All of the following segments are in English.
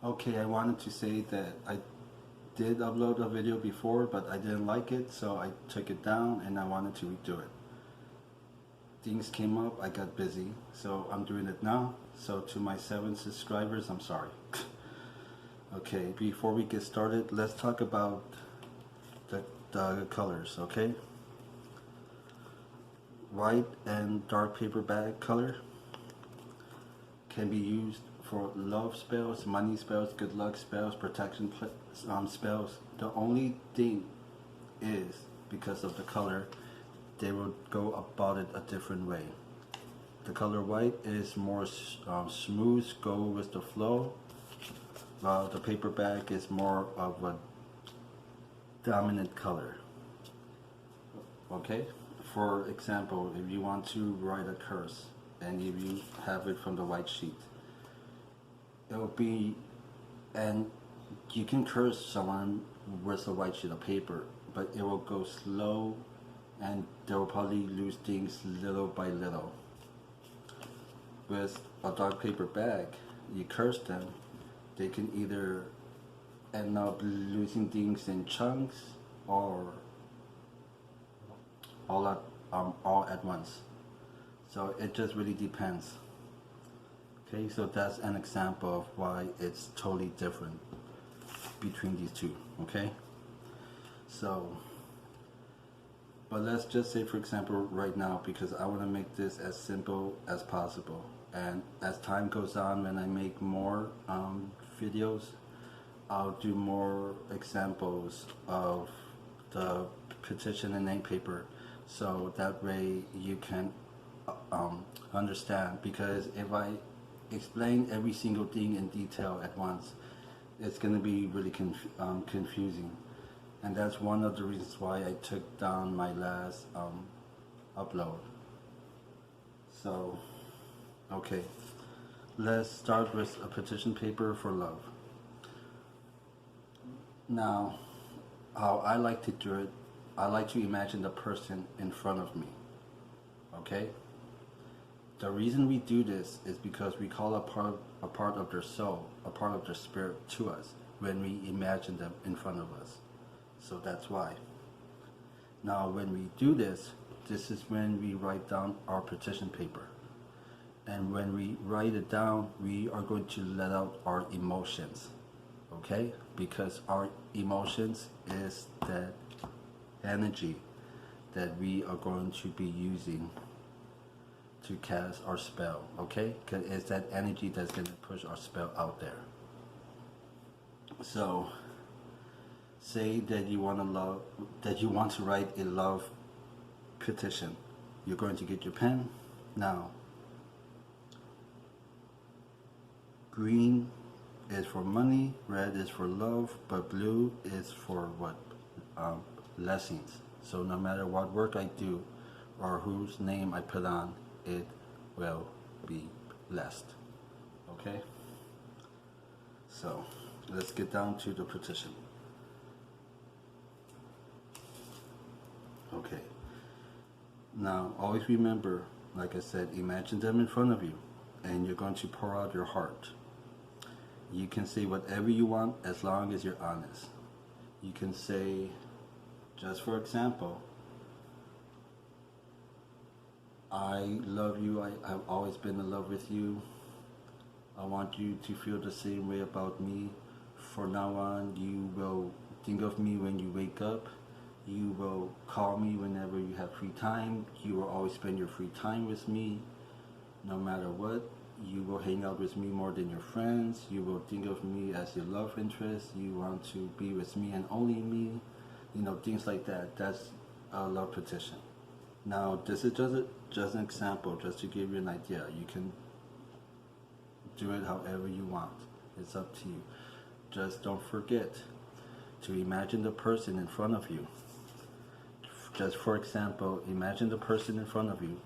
Okay, I wanted to say that I did upload a video before, but I didn't like it, so I took it down and I wanted to redo it. Things came up, I got busy, so I'm doing it now. So to my 7 subscribers, I'm sorry. Okay, before we get started, let's talk about the colors, okay? White and dark paper bag color can be used for love spells, money spells, good luck spells, protection spells. The only thing is, because of the color, they will go about it a different way. The color white is more smooth, go with the flow, while the paper bag is more of a dominant color. Okay? For example, if you want to write a curse and if you have it from the white sheet, it will be, and you can curse someone with a white sheet of paper, but it will go slow and they will probably lose things little by little. With a dark paper bag, you curse them, they can either end up losing things in chunks or all at once. So it just really depends. Okay, so that's an example of why it's totally different between these two. Okay, so but let's just say, for example, right now, because I want to make this as simple as possible, and as time goes on, when I make more videos, I'll do more examples of the petition and name paper, so that way you can understand. Because if I explain every single thing in detail at once, it's going to be really confusing, and that's one of the reasons why I took down my last upload. So okay, let's start with a petition paper for love. Now, how I like to do it, I like to imagine the person in front of me. Okay? The reason we do this is because we call a part of their soul, a part of their spirit to us when we imagine them in front of us. So that's why. Now when we do this, this is when we write down our petition paper. And when we write it down, we are going to let out our emotions. Okay? Because our emotions is that energy that we are going to be using to cast our spell. Okay? Because it's that energy that's going to push our spell out there. So say that you want to write a love petition. You're going to get your pen. Now, green is for money, red is for love, but blue is for what? Blessings. So no matter what work I do or whose name I put on, it will be blessed. Okay? So let's get down to the petition. Okay. Now always remember, like I said, imagine them in front of you and you're going to pour out your heart. You can say whatever you want as long as you're honest. You can say, just for example, I love you, I've always been in love with you. I want you to feel the same way about me. For now on, you will think of me when you wake up. You will call me whenever you have free time. You will always spend your free time with me, no matter what. You will hang out with me more than your friends. You will think of me as your love interest. You want to be with me and only me. You know, things like that. That's a love petition. Now, this is just an example, just to give you an idea. You can do it however you want. It's up to you. Just don't forget to imagine the person in front of you. Just for example, imagine the person in front of you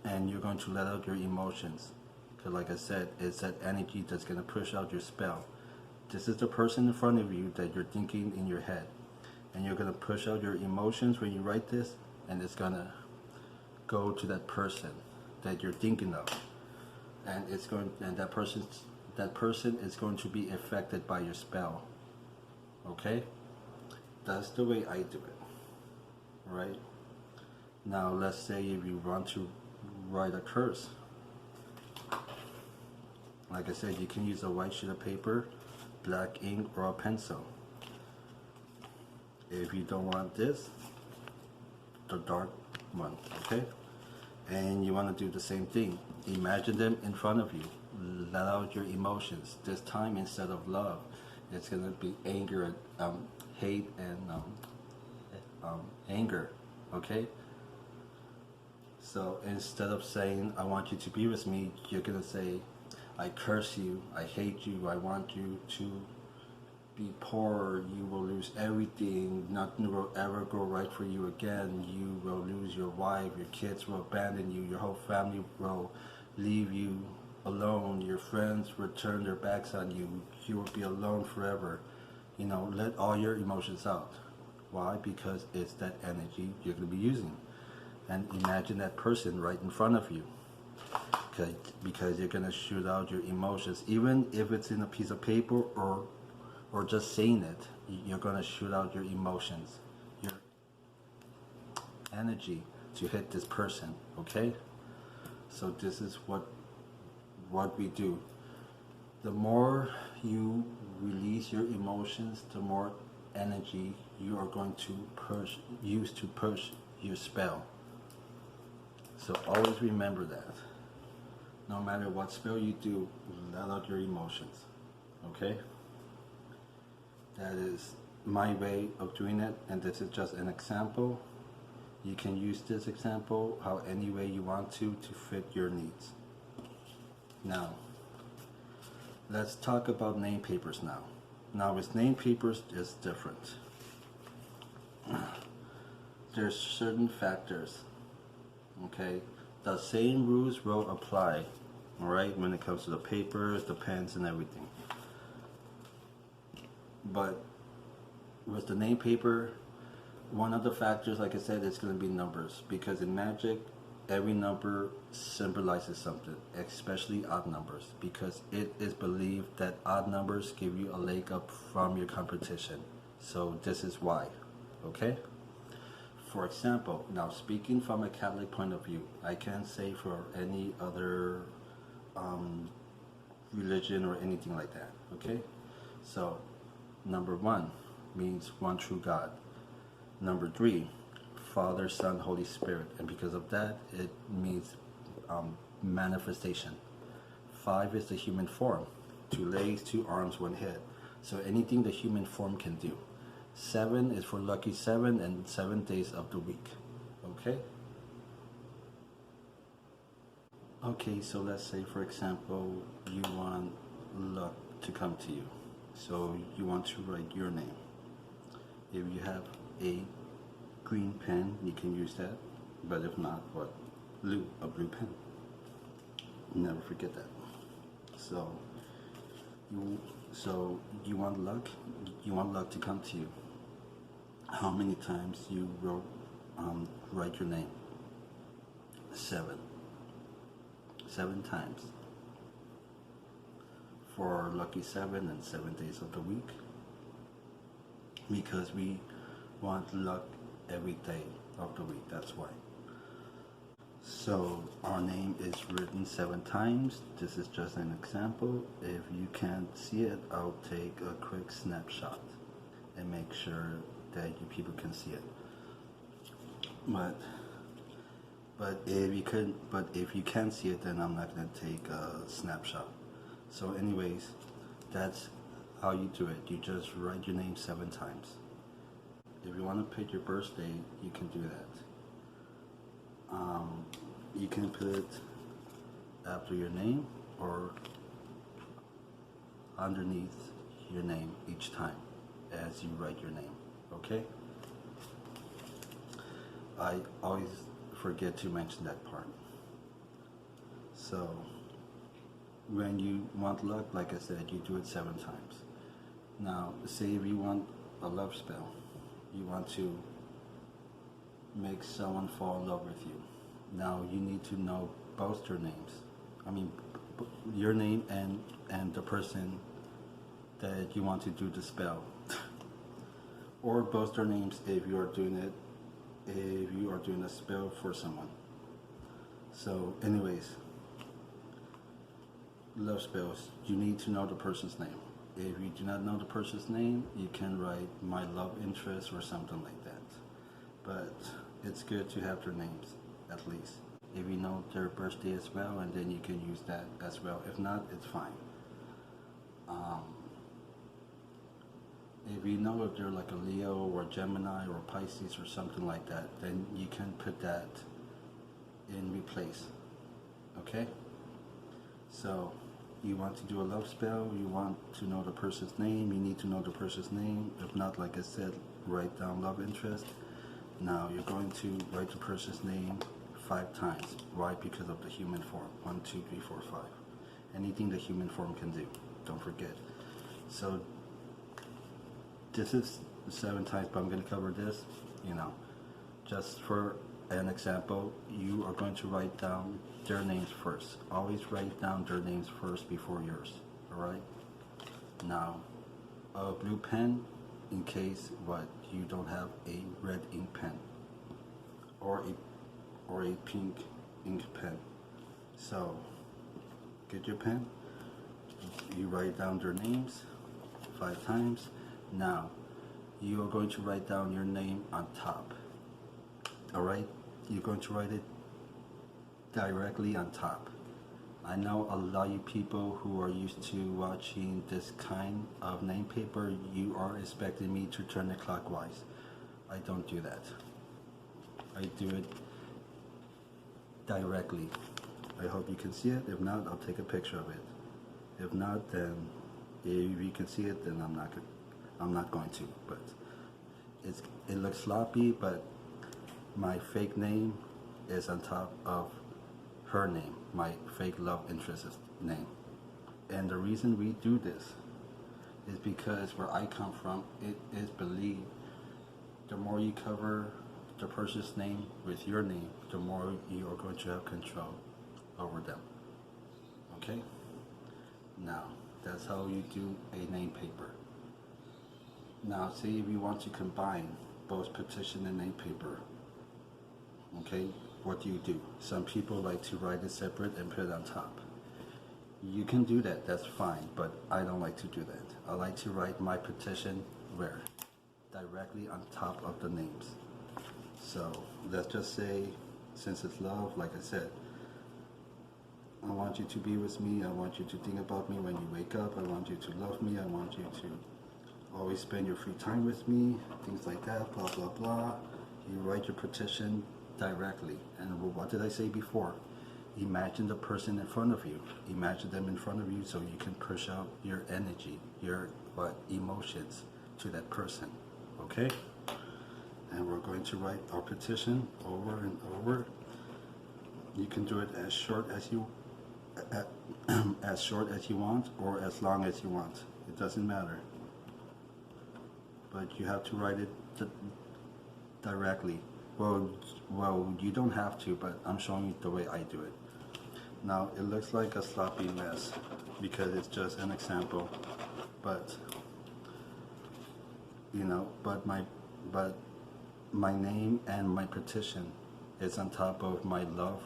and you're going to let out your emotions. Because like I said, it's that energy that's going to push out your spell. This is the person in front of you that you're thinking in your head. And you're going to push out your emotions when you write this, and it's going to go to that person that you're thinking of. And that person's that person is going to be affected by your spell. Okay? That's the way I do it. Right? Now let's say if you want to write a curse. Like I said, you can use a white sheet of paper, black ink, or a pencil. If you don't want this, the dark one, okay? And you want to do the same thing. Imagine them in front of you. Let out your emotions. This time, instead of love, it's going to be anger, hate, and anger, okay? So instead of saying, I want you to be with me, you're going to say, I curse you, I hate you, I want you to be poor, you will lose everything, nothing will ever go right for you again, you will lose your wife, your kids will abandon you, your whole family will leave you alone, your friends will turn their backs on you, you will be alone forever. You know, let all your emotions out. Why? Because it's that energy you're going to be using. And imagine that person right in front of you. Because you're going to shoot out your emotions. Even if it's in a piece of paper or just saying it, you're going to shoot out your emotions, your energy to hit this person, okay? So this is what we do. The more you release your emotions, the more energy you are going to use to push your spell. So always remember that. No matter what spell you do, let out your emotions. Okay? That is my way of doing it, and this is just an example. You can use this example how any way you want to fit your needs. Now, let's talk about name papers now. Now with name papers, it's different. There's certain factors, okay? The same rules will apply, alright, when it comes to the papers, the pens, and everything. But with the name paper, one of the factors, like I said, is going to be numbers. Because in magic, every number symbolizes something, especially odd numbers. Because it is believed that odd numbers give you a leg up from your competition. So this is why, okay? For example, now speaking from a Catholic point of view, I can't say for any other religion or anything like that, okay? So, number 1 means one true God. Number 3, Father, Son, Holy Spirit, and because of that, it means manifestation. 5 is the human form, 2 legs, 2 arms, 1 head. So anything the human form can do. 7 is for lucky 7 and 7 days of the week. Okay? Okay, so let's say for example you want luck to come to you. So you want to write your name. If you have a green pen, you can use that. But if not, what? A blue pen. Never forget that. So you want luck? You want luck to come to you. How many times you will write your name? 7. 7 times. For lucky 7 and 7 days of the week. Because we want luck every day of the week, that's why. So our name is written 7 times. This is just an example. If you can't see it, I'll take a quick snapshot and make sure that you people can see it. But if you can't see it, then I'm not gonna take a snapshot. So anyways, that's how you do it. You just write your name 7 times. If you want to pick your birthday, you can do that. You can put it after your name or underneath your name each time as you write your name, okay? I always forget to mention that part. So when you want luck, like I said, you do it 7 times. Now, say if you want a love spell, you want to make someone fall in love with you. Now you need to know both their names. your name and the person that you want to do the spell, or both their names if you are doing a spell for someone. So, anyways, love spells. You need to know the person's name. If you do not know the person's name, you can write my love interest or something like that. But it's good to have their names at least. If you know their birthday as well, and then you can use that as well. If not, it's fine. If you know if they're like a Leo or Gemini or Pisces or something like that, then you can put that in replace. Okay? So, you want to do a love spell, you want to know the person's name, you need to know the person's name. If not, like I said, write down love interest. Now, you're going to write the person's name 5 times. Why? Because of the human form. 1, 2, 3, 4, 5. Anything the human form can do. Don't forget. So, this is 7 times, but I'm going to cover this, just for an example. You are going to write down their names first. Always write down their names first before yours. Alright? Now, a blue pen in case you don't have a red ink pen or a pink ink pen. So, get your pen. You write down their names 5 times. Now, you are going to write down your name on top. Alright? You're going to write it directly on top. I know a lot of you people who are used to watching this kind of name paper, you are expecting me to turn it clockwise. I don't do that. I do it directly. I hope you can see it. If not, I'll take a picture of it. If not, then if you can see it, then I'm not going to. But it looks sloppy, but my fake name is on top of her name, my fake love interest's name. And the reason we do this is because where I come from, it is believed the more you cover the person's name with your name, the more you are going to have control over them. Okay? Now, that's how you do a name paper. Now, say if you want to combine both petition and name paper, okay, what do? Some people like to write it separate and put it on top. You can do that, that's fine, but I don't like to do that. I like to write my petition where? Directly on top of the names. So, let's just say, since it's love, like I said, I want you to be with me, I want you to think about me when you wake up, I want you to love me, I want you to always spend your free time with me, things like that, blah, blah, blah. You write your petition directly. And what did I say before? Imagine the person in front of you. Imagine them in front of you so you can push out your energy, your emotions to that person. Okay? And we're going to write our petition over and over. You can do it as short as you want or as long as you want. It doesn't matter. But you have to write it directly. Well, you don't have to, but I'm showing you the way I do it. Now, it looks like a sloppy mess because it's just an example, but my name and my petition is on top of my love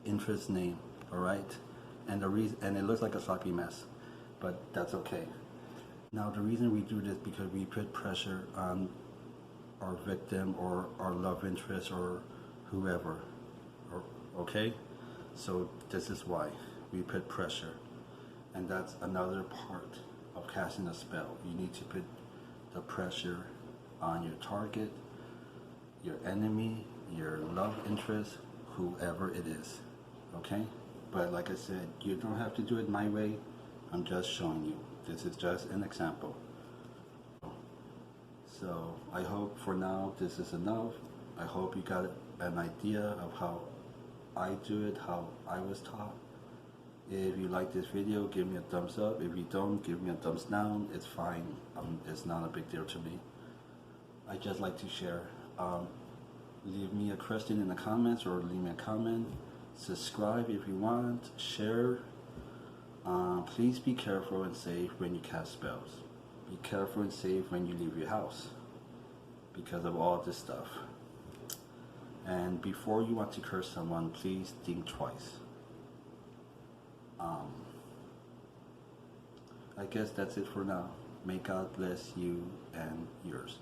interest name. All right, and it looks like a sloppy mess, but that's okay. Now, the reason we do this because we put pressure on our victim or our love interest or whoever. Okay? So this is why we put pressure. And that's another part of casting a spell. You need to put the pressure on your target, your enemy, your love interest, whoever it is. Okay? But like I said, you don't have to do it my way. I'm just showing you. This is just an example. So I hope for now this is enough. I hope you got an idea of how I do it, how I was taught. If you like this video, give me a thumbs up. If you don't, give me a thumbs down. It's fine. It's not a big deal to me. I just like to share. Leave me a question in the comments or leave me a comment. Subscribe if you want. Share. Please be careful and safe when you cast spells. Be careful and safe when you leave your house because of all this stuff. And before you want to curse someone, please think twice. I guess that's it for now. May God bless you and yours.